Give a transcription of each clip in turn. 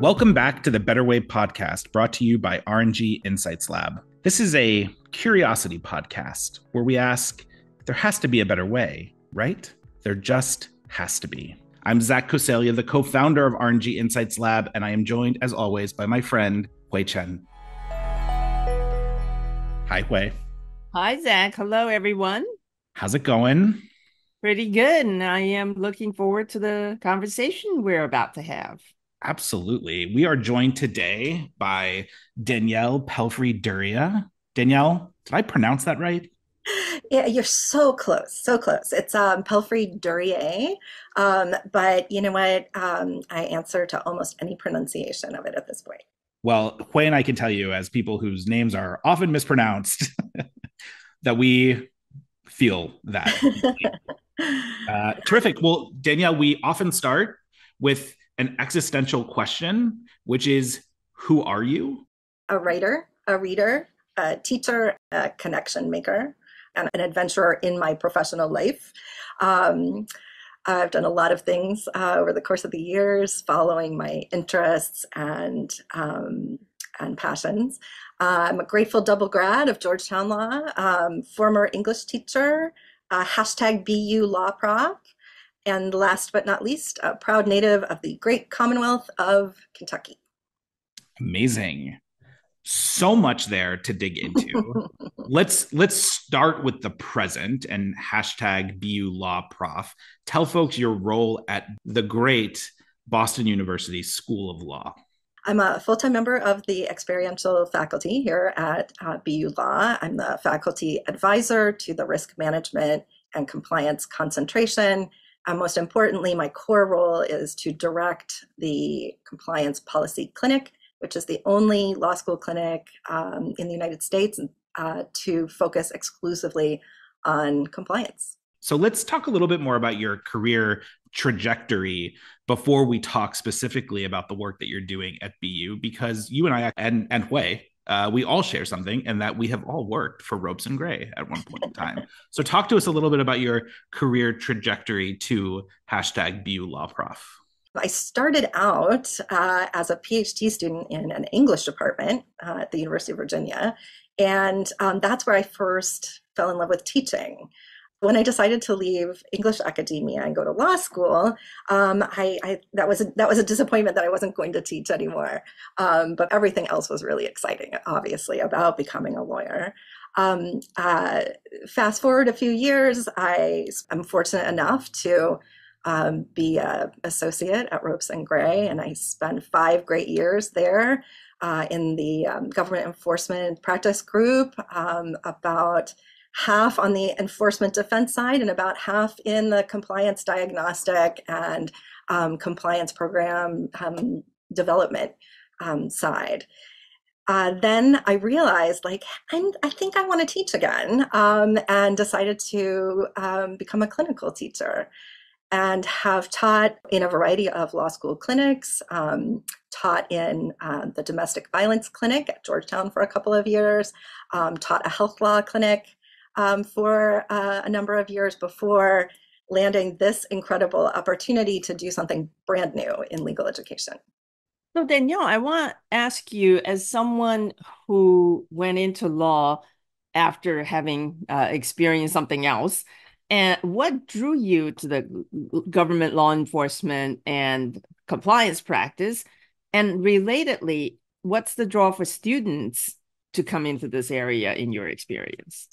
Welcome back to the Better Way podcast brought to you by RNG Insights Lab. This is a curiosity podcast where we ask, there has to be a better way, right? There just has to be. I'm Zach Coseglia, the co-founder of RNG Insights Lab, and I am joined, as always, by my friend, Chen. Hi, Hui. Hi, Zach. Hello, everyone. How's it going? Pretty good. And I am looking forward to the conversation we're about to have. Absolutely. We are joined today by Danielle Pelfrey Duryea. Danielle, did I pronounce that right? Yeah, you're so close, so close. It's Pelfrey Duryea, but you know what? I answer to almost any pronunciation of it at this point. Well, Hui and I can tell you, as people whose names are often mispronounced, that we feel that. Terrific. Well, Danielle, we often start with an existential question, which is, who are you? A writer, a reader, a teacher, a connection maker, and an adventurer in my professional life. I've done a lot of things over the course of the years, following my interests and passions. I'm a grateful double grad of Georgetown Law, former English teacher, hashtag BU Law Prof, and last but not least, a proud native of the great Commonwealth of Kentucky. Amazing. So much there to dig into. let's start with the present and hashtag BU Law Prof. Tell folks your role at the great Boston University School of Law. I'm a full-time member of the experiential faculty here at BU Law. I'm the faculty advisor to the risk management and compliance concentration. Most importantly, my core role is to direct the compliance policy clinic, which is the only law school clinic in the United States to focus exclusively on compliance. So let's talk a little bit more about your career trajectory before we talk specifically about the work that you're doing at BU, because you and I and Hui, we all share something, and that we have all worked for Ropes and Gray at one point in time. So talk to us a little bit about your career trajectory to hashtag BU Law Prof. I started out as a PhD student in an English department at the University of Virginia, and that's where I first fell in love with teaching. When I decided to leave English academia and go to law school, that was a disappointment that I wasn't going to teach anymore. But everything else was really exciting, obviously, about becoming a lawyer. Fast forward a few years, I'm fortunate enough to be an associate at Ropes and Gray, and I spent 5 great years there in the government enforcement practice group, about half on the enforcement defense side and about half in the compliance diagnostic and compliance program development side. Then I realized, I think I want to teach again, and decided to become a clinical teacher and have taught in a variety of law school clinics, taught in the domestic violence clinic at Georgetown for a couple of years, taught a health law clinic for a number of years before landing this incredible opportunity to do something brand new in legal education. So, Danielle, I want to ask you, as someone who went into law after having experienced something else, and what drew you to the government law enforcement and compliance practice? And relatedly, what's the draw for students to come into this area in your experience?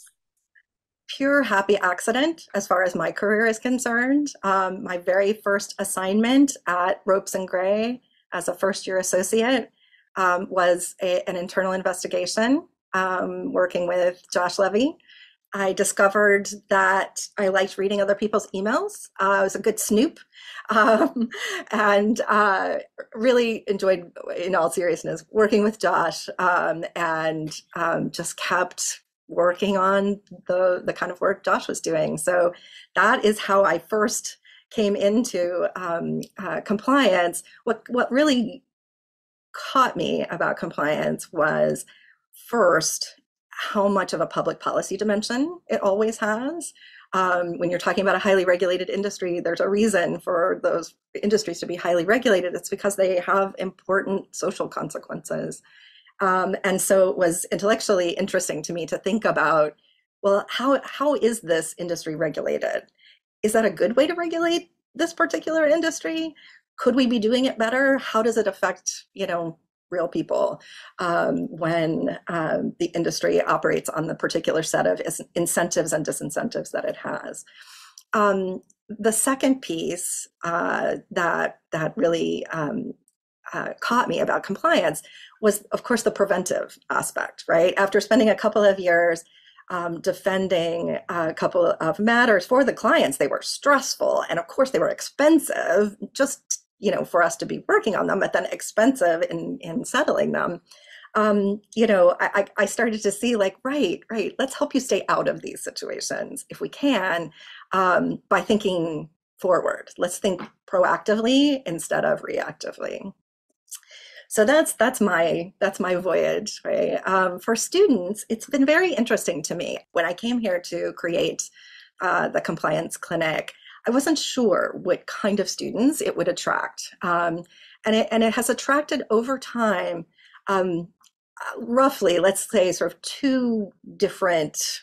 Pure happy accident as far as my career is concerned. My very first assignment at Ropes and Gray as a first-year associate was an internal investigation working with Josh Levy. I discovered that I liked reading other people's emails. I was a good snoop, and really enjoyed, in all seriousness, working with Josh, and just kept working on the kind of work Josh was doing. So that is how I first came into compliance. What really caught me about compliance was, first, how much of a public policy dimension it always has. When you're talking about a highly regulated industry, there's a reason for those industries to be highly regulated. It's because they have important social consequences. And so it was intellectually interesting to me to think about, well, how is this industry regulated? Is that a good way to regulate this particular industry? Could we be doing it better? How does it affect, real people when the industry operates on the particular set of incentives and disincentives that it has? The second piece that really caught me about compliance was, of course, the preventive aspect, right? After spending a couple of years defending a couple of matters for the clients, they were stressful, and of course they were expensive, just for us to be working on them, but then expensive in settling them. I started to see like, right, let's help you stay out of these situations if we can, by thinking forward. Let's think proactively instead of reactively. So that's my voyage, right? For students, it's been very interesting to me. When I came here to create the compliance clinic, I wasn't sure what kind of students it would attract. And it has attracted over time, roughly, let's say, sort of two different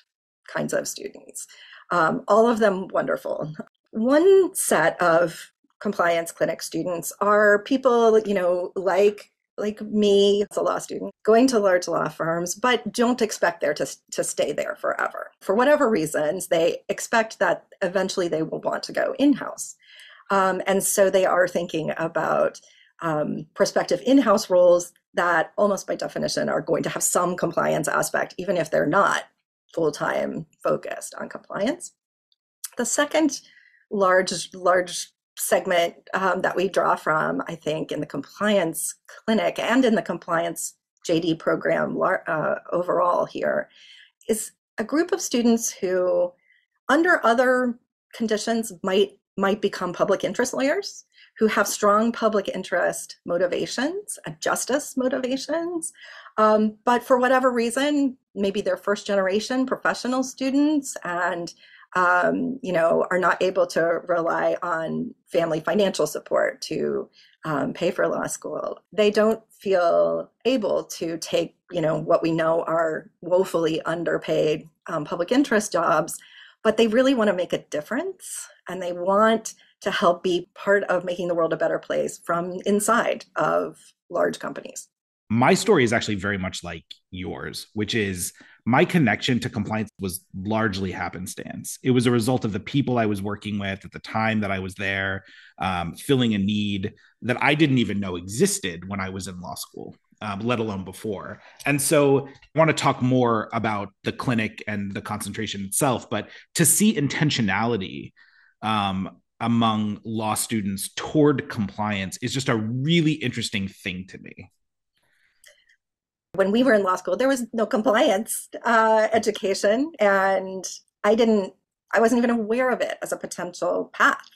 kinds of students, all of them wonderful. One set of compliance clinic students are people, like me, as a law student, going to large law firms, but don't expect to stay there forever. For whatever reasons, they expect that eventually they will want to go in-house. And so they are thinking about prospective in-house roles that almost by definition are going to have some compliance aspect, even if they're not full-time focused on compliance. The second large segment that we draw from, I think, in the compliance clinic and in the compliance JD program overall here, is a group of students who, under other conditions, might become public interest lawyers, who have strong public interest motivations, justice motivations, but for whatever reason, maybe they're first generation professional students and are not able to rely on family financial support to pay for law school. They don't feel able to take, what we know are woefully underpaid public interest jobs, but they really want to make a difference, and they want to help be part of making the world a better place from inside of large companies. My story is actually very much like yours, which is my connection to compliance was largely happenstance. It was a result of the people I was working with at the time that I was there, filling a need that I didn't even know existed when I was in law school, let alone before. And so I want to talk more about the clinic and the concentration itself, but to see intentionality among law students toward compliance is just a really interesting thing to me. When we were in law school, there was no compliance education, and I wasn't even aware of it as a potential path.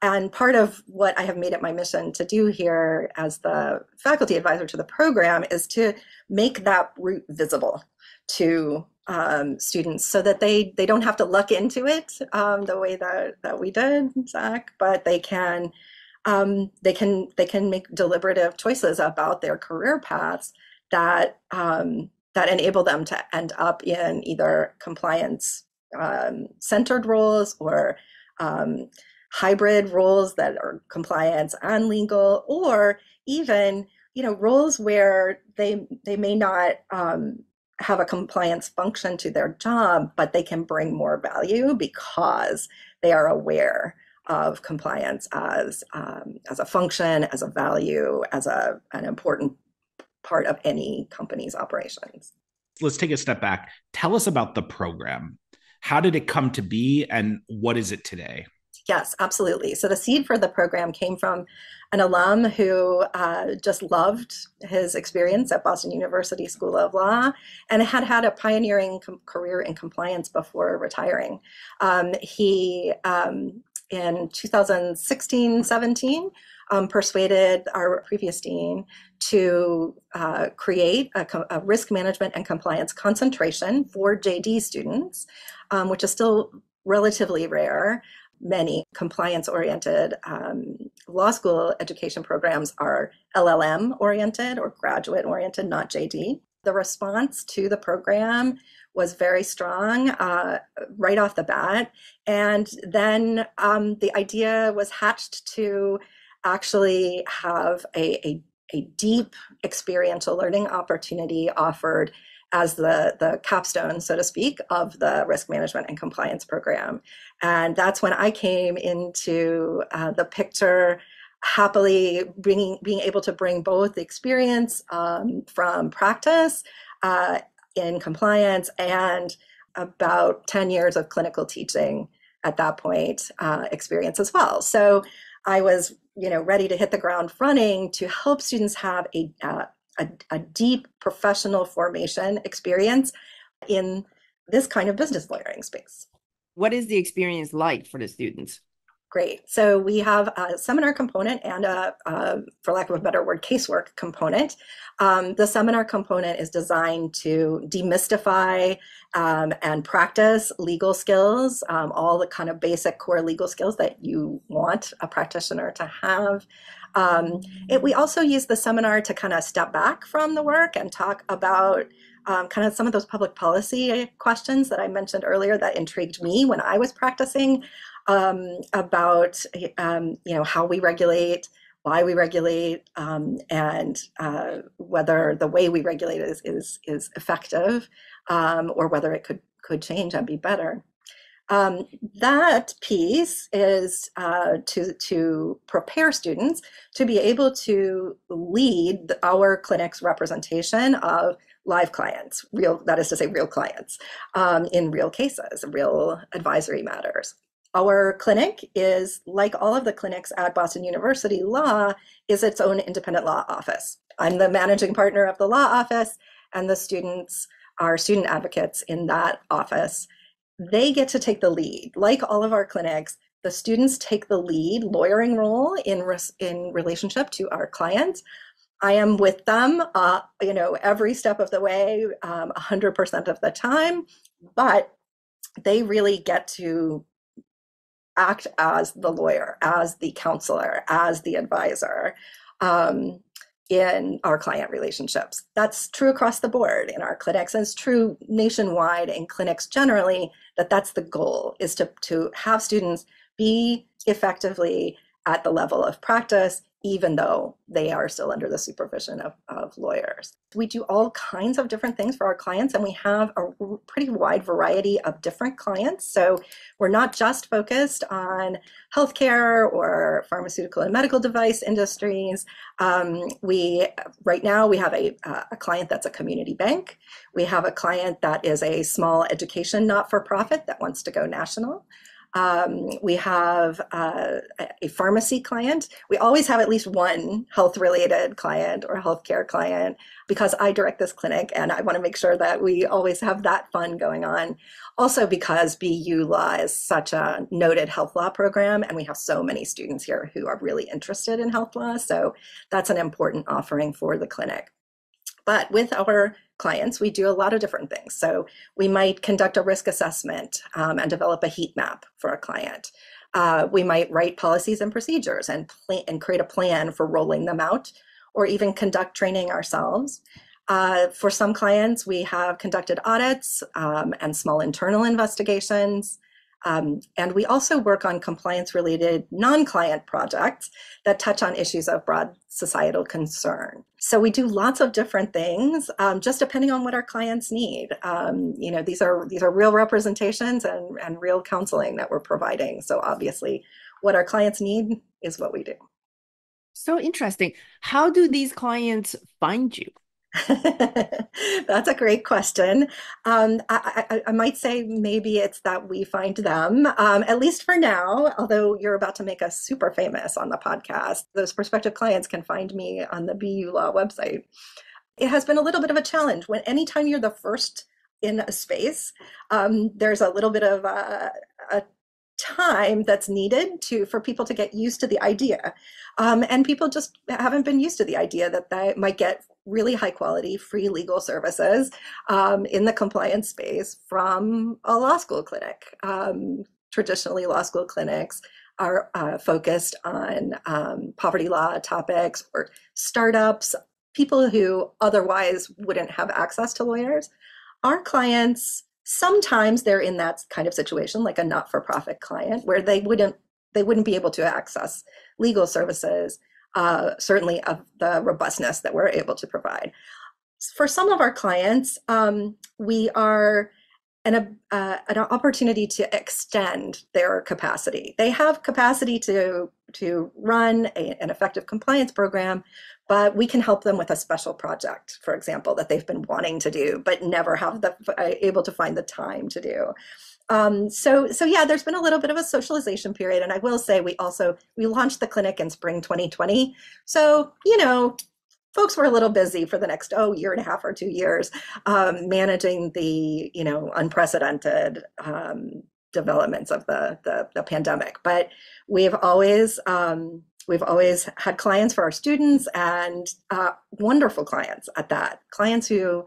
And part of what I have made it my mission to do here as the faculty advisor to the program is to make that route visible to students so that they don't have to luck into it the way that we did, Zach, but they can make deliberative choices about their career paths that enable them to end up in either compliance centered roles or hybrid roles that are compliance and legal, or even roles where they may not have a compliance function to their job, but they can bring more value because they are aware of compliance as a function, as a value, as an important part of any company's operations. Let's take a step back. Tell us about the program. How did it come to be, and what is it today? Yes, absolutely. So the seed for the program came from an alum who just loved his experience at Boston University School of Law and had a pioneering career in compliance before retiring. He, in 2016-17, persuaded our previous dean to create a risk management and compliance concentration for JD students, which is still relatively rare. Many compliance-oriented law school education programs are LLM-oriented or graduate-oriented, not JD. The response to the program was very strong right off the bat. And then the idea was hatched to actually have a deep experiential learning opportunity offered as the capstone, so to speak, of the risk management and compliance program. And that's when I came into the picture, happily being able to bring both the experience from practice in compliance and about 10 years of clinical teaching at that point experience as well. So I was, ready to hit the ground running to help students have a deep professional formation experience in this kind of business lawyering space. What is the experience like for the students? Great. So we have a seminar component and for lack of a better word, casework component. The seminar component is designed to demystify and practice legal skills, all the kind of basic core legal skills that you want a practitioner to have. We also use the seminar to kind of step back from the work and talk about kind of some of those public policy questions that I mentioned earlier that intrigued me when I was practicing. About how we regulate, why we regulate, and whether the way we regulate is effective, or whether it could change and be better. That piece is to prepare students to be able to lead our clinic's representation of live clients, that is to say, real clients, in real cases, real advisory matters. Our clinic is, like all of the clinics at Boston University Law, is its own independent law office. I'm the managing partner of the law office, and the students are student advocates in that office. They get to take the lead. Like all of our clinics, the students take the lead lawyering role in relationship to our clients. I am with them, every step of the way, 100% of the time, but they really get to act as the lawyer, as the counselor, as the advisor in our client relationships. That's true across the board in our clinics, and it's true nationwide in clinics generally, that's the goal, is to have students be effectively at the level of practice, even though they are still under the supervision of lawyers. We do all kinds of different things for our clients, and we have a pretty wide variety of different clients. So we're not just focused on healthcare or pharmaceutical and medical device industries. Right now we have a client that's a community bank. We have a client that is a small education not-for-profit that wants to go national. We have a pharmacy client. We always have at least one health-related client or healthcare client because I direct this clinic and I want to make sure that we always have that fun going on. Also because BU Law is such a noted health law program and we have so many students here who are really interested in health law. So that's an important offering for the clinic. But with our clients, we do a lot of different things. So we might conduct a risk assessment and develop a heat map for a client. We might write policies and procedures and create a plan for rolling them out, or even conduct training ourselves. For some clients, we have conducted audits and small internal investigations. And we also work on compliance-related non-client projects that touch on issues of broad societal concern. So we do lots of different things, just depending on what our clients need. These are real representations and real counseling that we're providing. So obviously, what our clients need is what we do. So interesting. How do these clients find you? That's a great question. I might say maybe it's that we find them, at least for now, although you're about to make us super famous on the podcast. Those prospective clients can find me on the BU Law website. It has been a little bit of a challenge. Anytime you're the first in a space, there's a little bit of a time that's needed for people to get used to the idea. And people just haven't been used to the idea that they might get really high quality free legal services in the compliance space from a law school clinic. traditionally law school clinics are focused on poverty law topics or startups, people who otherwise wouldn't have access to lawyers. Our clients, sometimes they're in that kind of situation, like a not-for-profit client, where they wouldn't be able to access legal services, certainly of the robustness that we're able to provide. For some of our clients, we are an opportunity to extend their capacity. They have capacity to run an effective compliance program, but we can help them with a special project, for example, that they've been wanting to do, but never have able to find the time to do. So yeah, there's been a little bit of a socialization period. And I will say we launched the clinic in spring 2020. So, folks were a little busy for the next year and a half or 2 years, managing the unprecedented developments of the pandemic. But we've always had clients for our students, and wonderful clients at that. Clients who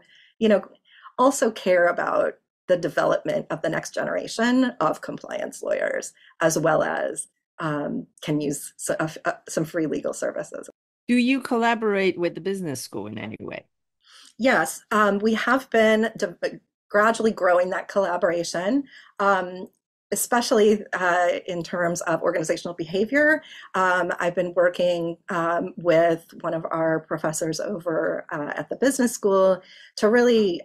also care about the development of the next generation of compliance lawyers, as well as can use some free legal services. Do you collaborate with the business school in any way? Yes, we have been gradually growing that collaboration, especially in terms of organizational behavior. I've been working with one of our professors over at the business school to really,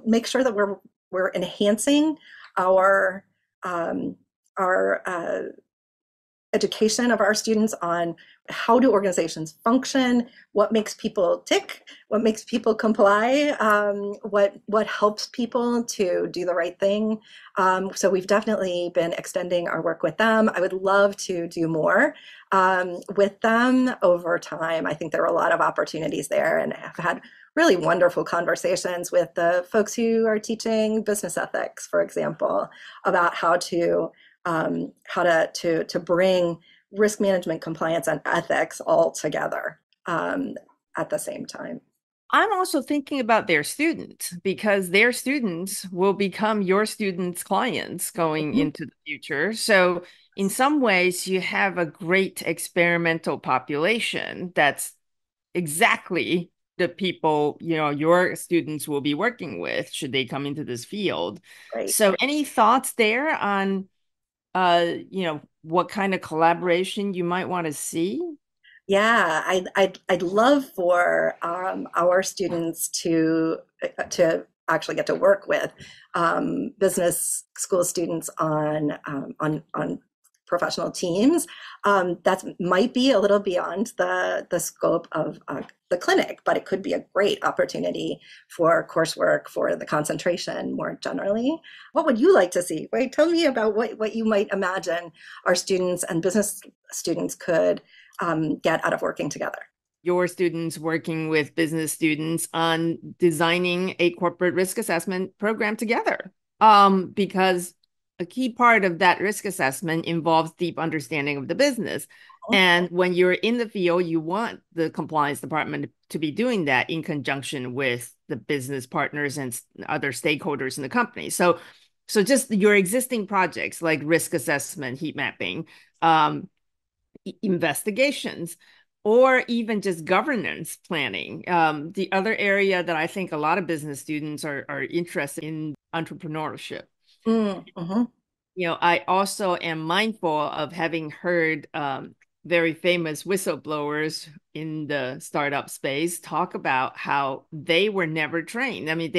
make sure that we're enhancing our education of our students on how do organizations function, what makes people tick, what makes people comply, what helps people to do the right thing. So we've definitely been extending our work with them. I would love to do more with them over time. I think there are a lot of opportunities there, and I've had really wonderful conversations with the folks who are teaching business ethics, for example, about how to bring risk management, compliance, and ethics all together at the same time. I'm also thinking about their students, because their students will become your students' clients going into the future. So in some ways, you have a great experimental population that's exactly the people, your students will be working with should they come into this field. Great. So any thoughts there on what kind of collaboration you might want to see? Yeah, I'd love for our students to actually get to work with business school students on professional teams. That might be a little beyond the scope of the clinic, but it could be a great opportunity for coursework, for the concentration more generally. What would you like to see? Wait, tell me about what you might imagine our students and business students could get out of working together. Your students working with business students on designing a corporate risk assessment program together. Because a key part of that risk assessment involves deep understanding of the business. And when you're in the field, you want the compliance department to be doing that in conjunction with the business partners and other stakeholders in the company. So just your existing projects like risk assessment, heat mapping, investigations, or even just governance planning. The other area that I think a lot of business students are interested in, entrepreneurship. I also am mindful of having heard very famous whistleblowers in the startup space talk about how they were never trained. I mean,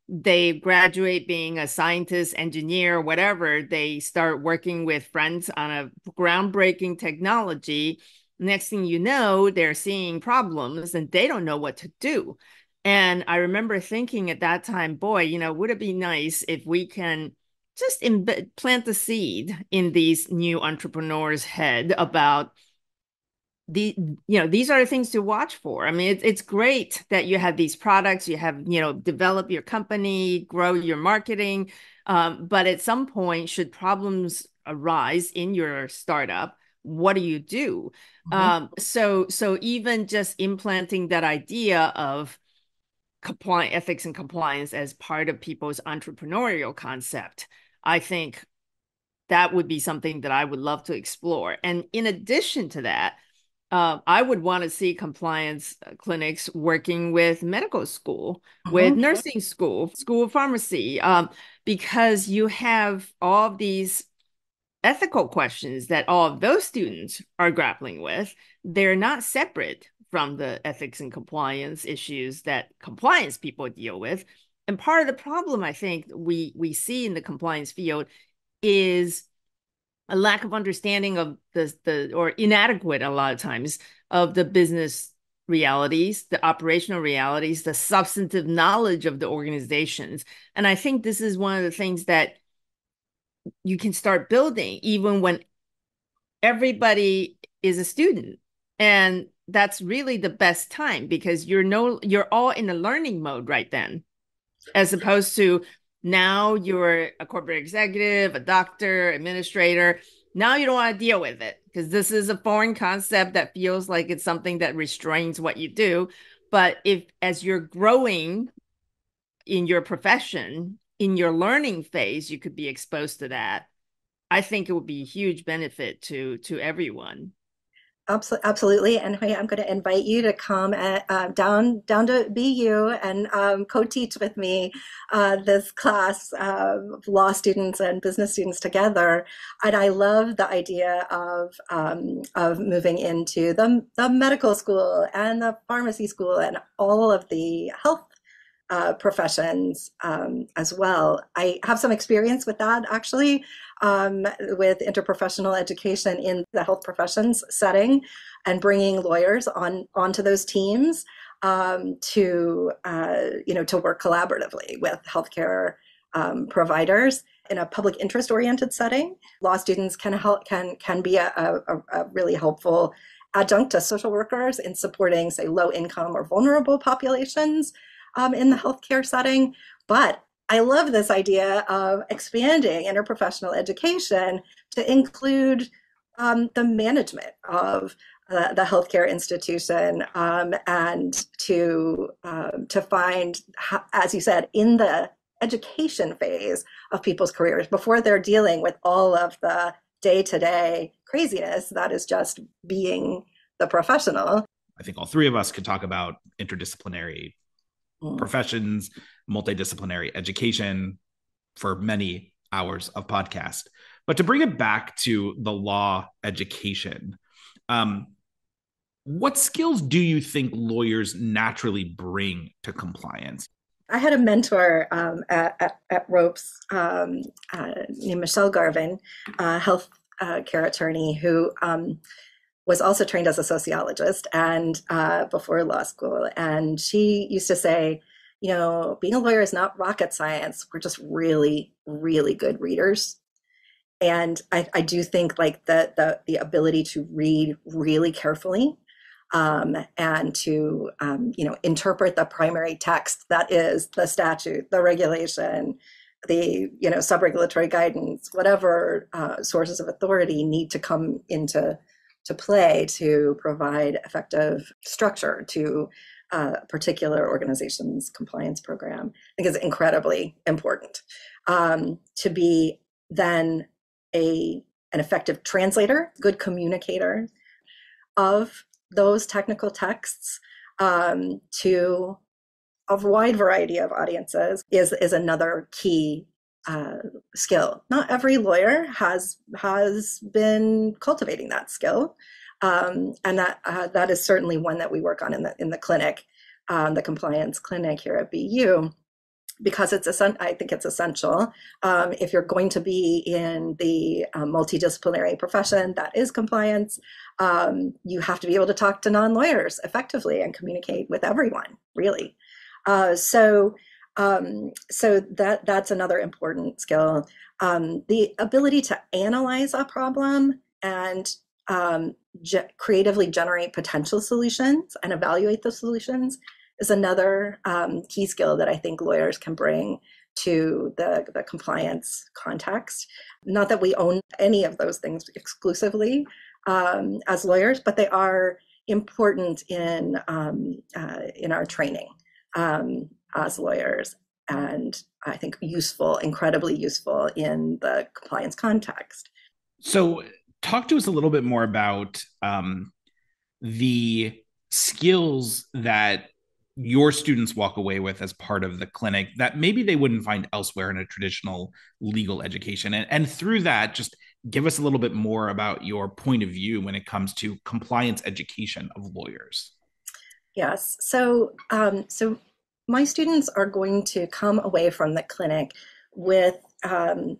they graduate being a scientist, engineer, whatever. They start working with friends on a groundbreaking technology. Next thing you know, they're seeing problems and they don't know what to do. And I remember thinking at that time, boy, would it be nice if we can just plant the seed in these new entrepreneurs' head about these are the things to watch for. I mean, it's great that you have these products, you have, develop your company, grow your marketing. But at some point, should problems arise in your startup, what do you do? So even just implanting that idea of ethics and compliance as part of people's entrepreneurial concept, I think that would be something that I would love to explore. And in addition to that, I would want to see compliance clinics working with medical school, with nursing school, school of pharmacy, because you have all of these ethical questions that all of those students are grappling with. They're not separate from the ethics and compliance issues that compliance people deal with. And part of the problem I think we see in the compliance field is a lack of understanding of the or inadequate a lot of times of the business realities, the operational realities, the substantive knowledge of the organizations. And I think this is one of the things that you can start building even when everybody is a student. And that's really the best time because you're all in a learning mode right then, as opposed to now you're a corporate executive, a doctor, administrator. Now you don't want to deal with it because this is a foreign concept that feels like it's something that restrains what you do. But if as you're growing in your profession, in your learning phase, you could be exposed to that. I think it would be a huge benefit to everyone. Absolutely. And hey, I'm going to invite you to come down to BU and co-teach with me this class of law students and business students together. And I love the idea of moving into the medical school and the pharmacy school and all of the health professions as well. I have some experience with that actually, with interprofessional education in the health professions setting and bringing lawyers onto those teams to work collaboratively with healthcare providers in a public interest oriented setting. Law students can be a really helpful adjunct to social workers in supporting, say, low income or vulnerable populations in the healthcare setting. But I love this idea of expanding interprofessional education to include the management of the healthcare institution and to find, as you said, in the education phase of people's careers before they're dealing with all of the day-to-day craziness that is just being the professional. I think all three of us could talk about interdisciplinary professions, multidisciplinary education for many hours of podcast. But to bring it back to the law education, what skills do you think lawyers naturally bring to compliance? I had a mentor at Ropes named Michelle Garvin, a health care attorney who was also trained as a sociologist and before law school. And she used to say, being a lawyer is not rocket science. We're just really, really good readers. And I do think like the ability to read really carefully and to interpret the primary text that is the statute, the regulation, the sub-regulatory guidance, whatever sources of authority need to come into play to provide effective structure to a particular organization's compliance program. I think is incredibly important to be then an effective translator, good communicator of those technical texts to a wide variety of audiences is another key skill. Not every lawyer has been cultivating that skill, and that is certainly one that we work on in the clinic, the compliance clinic here at BU, because I think it's essential if you're going to be in the multidisciplinary profession that is compliance. You have to be able to talk to non-lawyers effectively and communicate with everyone, really. So that's another important skill. The ability to analyze a problem and creatively generate potential solutions and evaluate those solutions is another key skill that I think lawyers can bring to the compliance context. Not that we own any of those things exclusively as lawyers, but they are important in our training as lawyers. and I think useful, incredibly useful in the compliance context. So talk to us a little bit more about the skills that your students walk away with as part of the clinic that maybe they wouldn't find elsewhere in a traditional legal education. And through that, just give us a little bit more about your point of view when it comes to compliance education of lawyers. Yes. So my students are going to come away from the clinic with a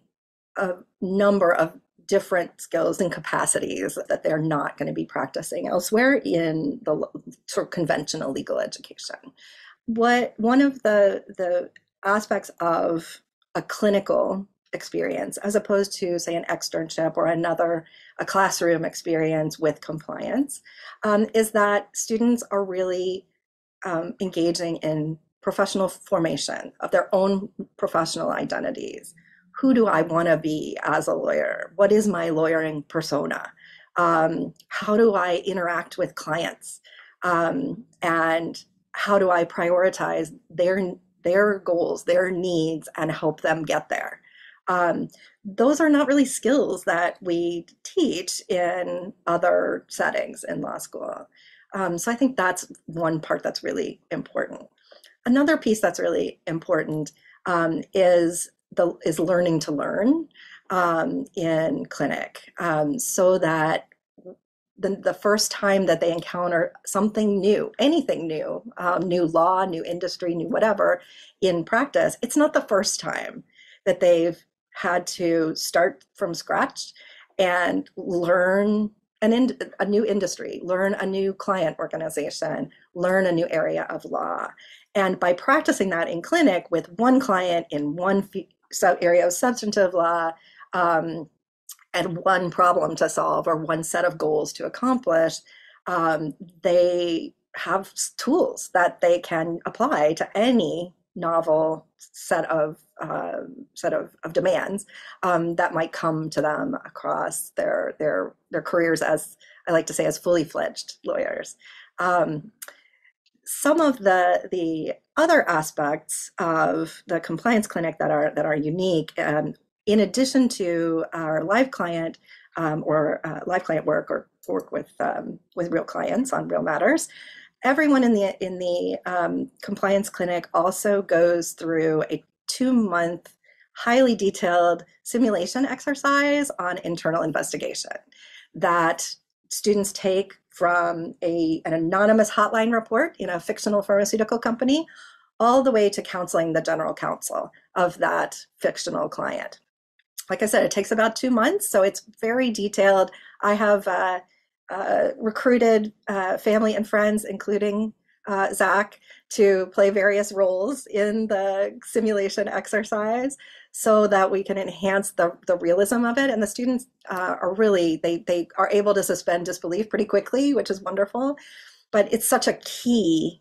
number of different skills and capacities that they're not going to be practicing elsewhere in the sort of conventional legal education. One of the aspects of a clinical experience, as opposed to, say, an externship or a classroom experience with compliance, is that students are really engaging in professional formation of their own professional identities. Who do I want to be as a lawyer? What is my lawyering persona? How do I interact with clients? And how do I prioritize their goals, their needs, and help them get there? Those are not really skills that we teach in other settings in law school. So I think that's one part that's really important. Another piece that's really important is learning to learn in clinic, so that the first time that they encounter something new, anything new, new law, new industry, new whatever in practice, it's not the first time that they've had to start from scratch and learn a new industry, learn a new client organization, learn a new area of law. And by practicing that in clinic with one client in one area of substantive law, and one problem to solve or one set of goals to accomplish, they have tools that they can apply to any novel set of demands that might come to them across their careers, as I like to say, as fully fledged lawyers. Some of the other aspects of the compliance clinic that are unique, in addition to our live client live client work or work with real clients on real matters, everyone in the compliance clinic also goes through a 2-month, highly detailed simulation exercise on internal investigation that students take from an anonymous hotline report in a fictional pharmaceutical company all the way to counseling the general counsel of that fictional client. Like I said, it takes about 2 months, so it's very detailed. I have recruited family and friends, including Zach, to play various roles in the simulation exercise so that we can enhance the realism of it. And the students are really, they are able to suspend disbelief pretty quickly, which is wonderful. But it's such a key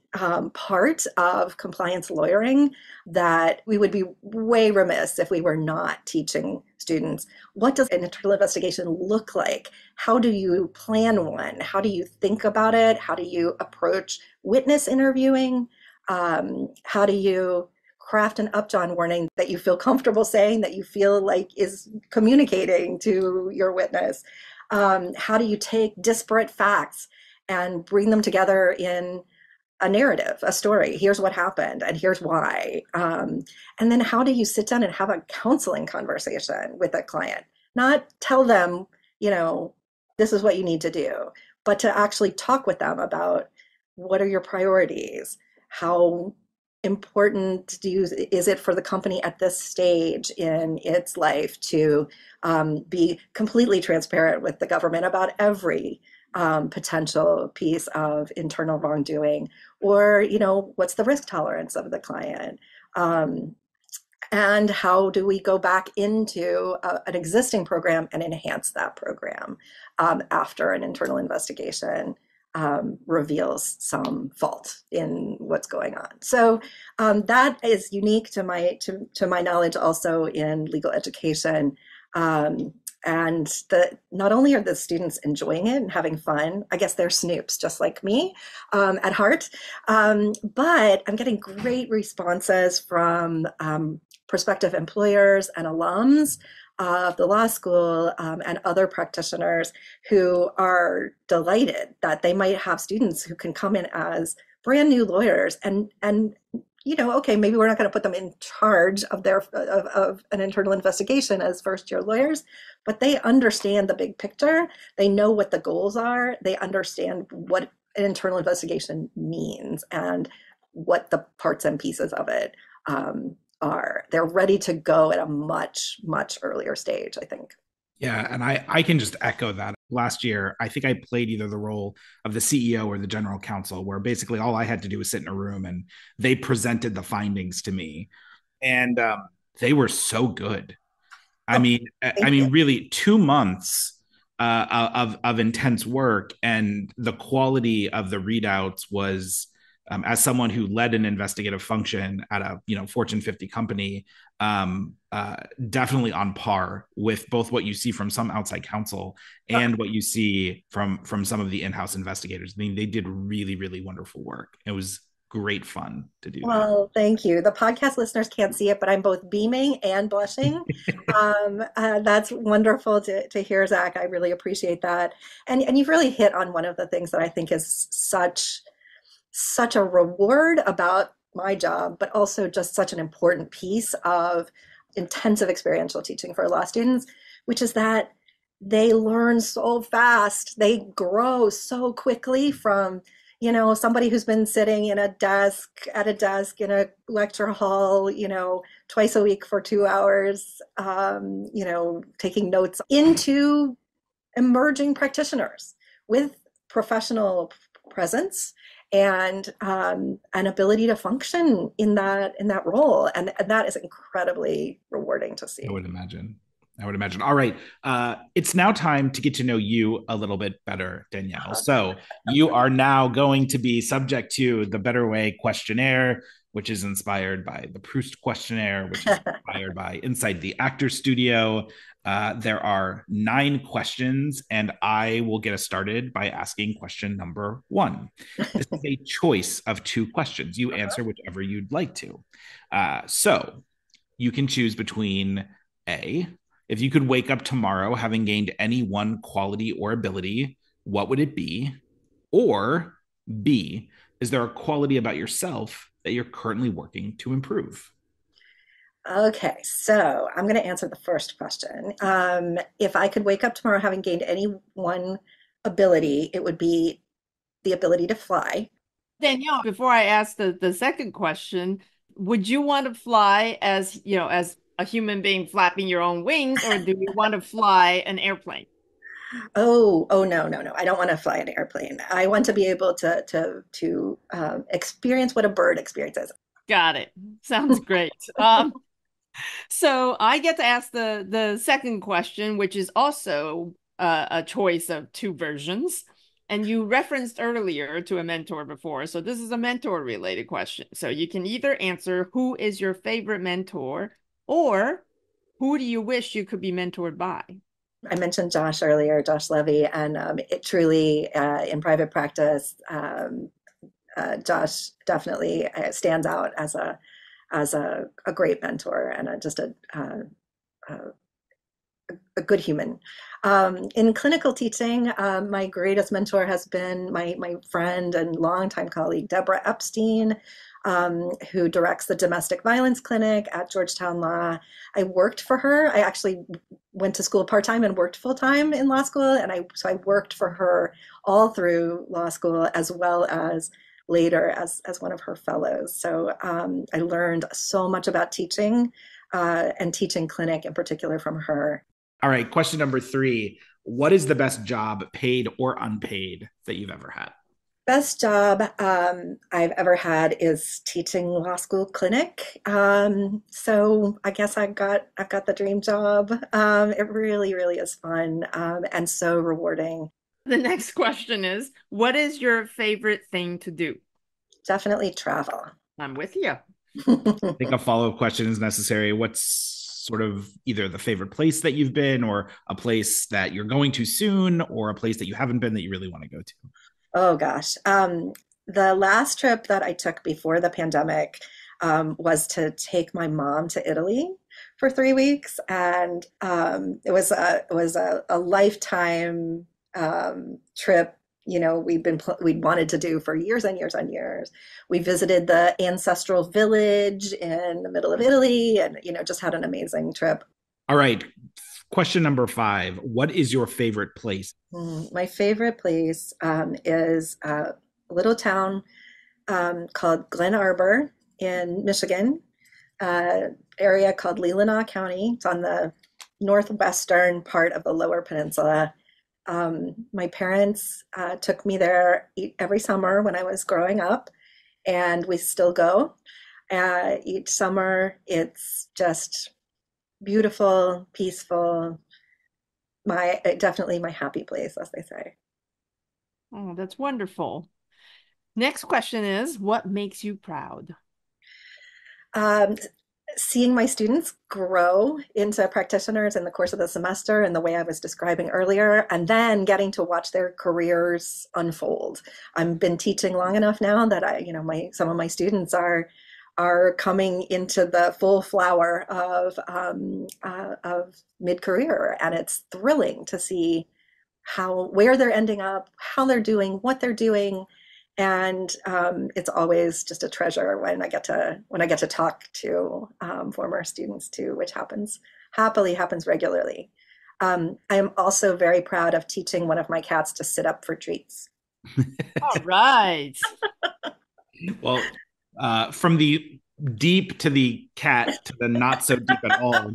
part of compliance lawyering that we would be way remiss if we were not teaching students. What does an internal investigation look like? How do you plan one? How do you think about it? How do you approach witness interviewing? How do you craft an upjohn warning that you feel comfortable saying, that you feel like is communicating to your witness? How do you take disparate facts and bring them together in a narrative, a story? Here's what happened and here's why. And then how do you sit down and have a counseling conversation with a client? Not tell them, this is what you need to do, but to actually talk with them about what are your priorities? How important is it for the company at this stage in its life to be completely transparent with the government about every potential piece of internal wrongdoing? Or, what's the risk tolerance of the client? And how do we go back into an existing program and enhance that program after an internal investigation reveals some fault in what's going on? So that is unique to my knowledge also in legal education. And not only are the students enjoying it and having fun, I guess they're snoops just like me at heart, but I'm getting great responses from prospective employers and alums of the law school and other practitioners who are delighted that they might have students who can come in as brand new lawyers and okay, maybe we're not going to put them in charge of of an internal investigation as first year lawyers, but they understand the big picture. They know what the goals are. They understand what an internal investigation means and what the parts and pieces of it are. They're ready to go at a much, much earlier stage, I think. Yeah, and I can just echo that. Last year, I think I played either the role of the CEO or the general counsel, where basically all I had to do was sit in a room and they presented the findings to me, and they were so good. I Oh, mean, thank you. really, 2 months of intense work, and the quality of the readouts was, as someone who led an investigative function at a Fortune 50 company, definitely on par with both what you see from some outside counsel and what you see from some of the in-house investigators. I mean, they did really, really wonderful work. It was great fun to do that. Well, thank you. The podcast listeners can't see it, but I'm both beaming and blushing. That's wonderful to hear, Zach. I really appreciate that. And you've really hit on one of the things that I think is such a reward about my job, but also just such an important piece of intensive experiential teaching for law students, which is that they learn so fast. They grow so quickly from somebody who's been sitting in at a desk in a lecture hall, twice a week for 2 hours, taking notes, into emerging practitioners with professional presence and an ability to function in that role. And that is incredibly rewarding to see. I would imagine. All right. It's now time to get to know you a little bit better, Danielle. So you are now going to be subject to the Better Way questionnaire, which is inspired by the Proust questionnaire, which is inspired by Inside the Actor Studio. There are 9 questions, and I will get us started by asking question number 1. This is a choice of 2 questions. You answer whichever you'd like to. So you can choose between A, if you could wake up tomorrow having gained any one quality or ability, what would it be? Or B, is there a quality about yourself that you're currently working to improve? Okay, so I'm going to answer the first question. If I could wake up tomorrow having gained any one ability, it would be the ability to fly. Danielle, before I ask the second question, would you want to fly as a human being flapping your own wings, or do you want to fly an airplane? Oh, no. I don't want to fly an airplane. I want to be able to experience what a bird experiences. Got it. Sounds great. So I get to ask the second question, which is also a choice of 2 versions. And you referenced earlier to a mentor before. So this is a mentor related question. So you can either answer who is your favorite mentor, or who do you wish you could be mentored by? I mentioned Josh earlier, Josh Levy, and it truly, in private practice, Josh definitely stands out as a great mentor and just a good human. In clinical teaching, my greatest mentor has been my friend and longtime colleague, Deborah Epstein, who directs the domestic violence clinic at Georgetown Law. I worked for her. I actually went to school part-time and worked full-time in law school. And so I worked for her all through law school, as well as later as one of her fellows. So I learned so much about teaching and teaching clinic in particular from her. All right. Question number 3. What is the best job, paid or unpaid, that you've ever had? Best job I've ever had is teaching law school clinic. So I guess I've got the dream job. It really, really is fun and so rewarding. The next question is, what is your favorite thing to do? Definitely travel. I'm with you. I think a follow-up question is necessary. sort of either the favorite place that you've been, or a place that you're going to soon, or a place that you haven't been that you really want to go to? Oh gosh. The last trip that I took before the pandemic was to take my mom to Italy for 3 weeks, and it was a lifetime trip. You know, we'd wanted to do for years and years and years. We visited the ancestral village in the middle of Italy, and just had an amazing trip. All right. Question number 5. What is your favorite place? My favorite place is a little town called Glen Arbor in Michigan, area called Leelanau County. It's on the northwestern part of the Lower Peninsula. My parents took me there every summer when I was growing up, and we still go each summer. It's just beautiful, peaceful. Definitely my happy place, as they say. Oh, that's wonderful. Next question is, what makes you proud? Seeing my students grow into practitioners in the course of the semester in the way I was describing earlier, and then getting to watch their careers unfold. I've been teaching long enough now that some of my students are coming into the full flower of mid-career, and it's thrilling to see where they're ending up, how they're doing, what they're doing. And it's always just a treasure when I get to talk to former students too, which happens regularly. I am also very proud of teaching one of my cats to sit up for treats. All right. Well, from the deep to the cat to the not so deep at all.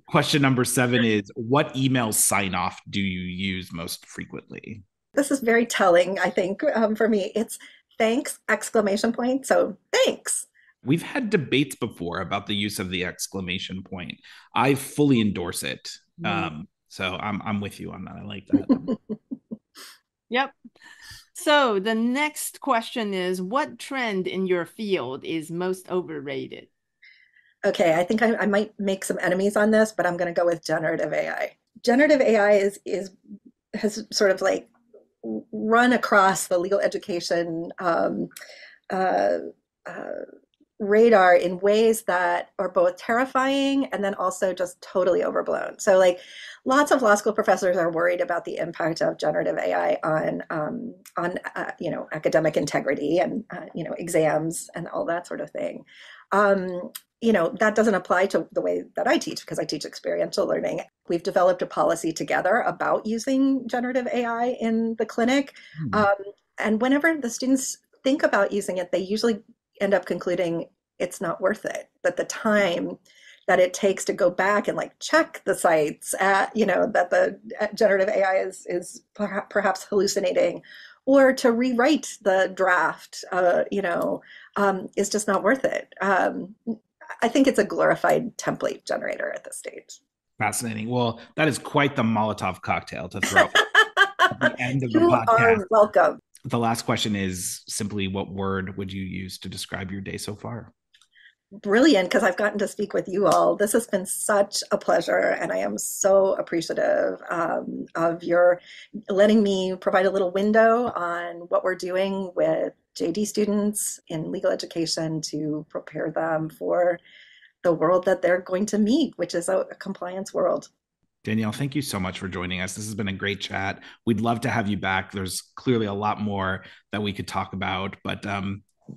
Question number 7 is, what email sign off do you use most frequently? This is very telling, I think, for me. It's thanks, exclamation point. So thanks. We've had debates before about the use of the exclamation point. I fully endorse it. So I'm with you on that. I like that. Yep. So the next question is, what trend in your field is most overrated? Okay, I think I might make some enemies on this, but I'm going to go with generative AI. Generative AI has sort of like run across the legal education radar in ways that are both terrifying and then also just totally overblown. So like lots of law school professors are worried about the impact of generative AI on academic integrity and exams and all that sort of thing. That doesn't apply to the way that I teach, because I teach experiential learning. We've developed a policy together about using generative AI in the clinic. And whenever the students think about using it, they usually end up concluding it's not worth it, that the time that it takes to go back and like check the sites that the generative AI is perhaps hallucinating, or to rewrite the draft, is just not worth it. I think it's a glorified template generator at this stage. Fascinating. Well, that is quite the Molotov cocktail to throw at the end of the podcast. You are welcome. The last question is simply, what word would you use to describe your day so far? Brilliant, because I've gotten to speak with you all. This has been such a pleasure, and I am so appreciative of your letting me provide a little window on what we're doing with JD students in legal education to prepare them for the world that they're going to meet, which is a compliance world. Danielle, thank you so much for joining us. This has been a great chat. We'd love to have you back. There's clearly a lot more that we could talk about, but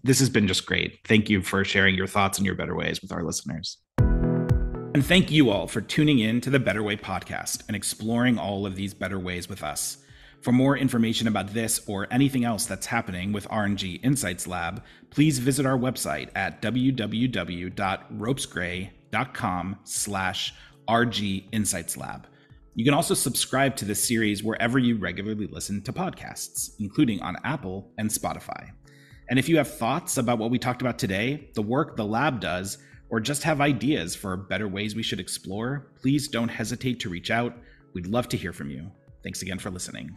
this has been just great. Thank you for sharing your thoughts and your better ways with our listeners. And thank you all for tuning in to the Better Way podcast and exploring all of these better ways with us. For more information about this or anything else that's happening with R&G Insights Lab, please visit our website at www.ropesgray.com/RG Insights Lab. You can also subscribe to this series wherever you regularly listen to podcasts, including on Apple and Spotify. And if you have thoughts about what we talked about today, the work the lab does, or just have ideas for better ways we should explore, please don't hesitate to reach out. We'd love to hear from you. Thanks again for listening.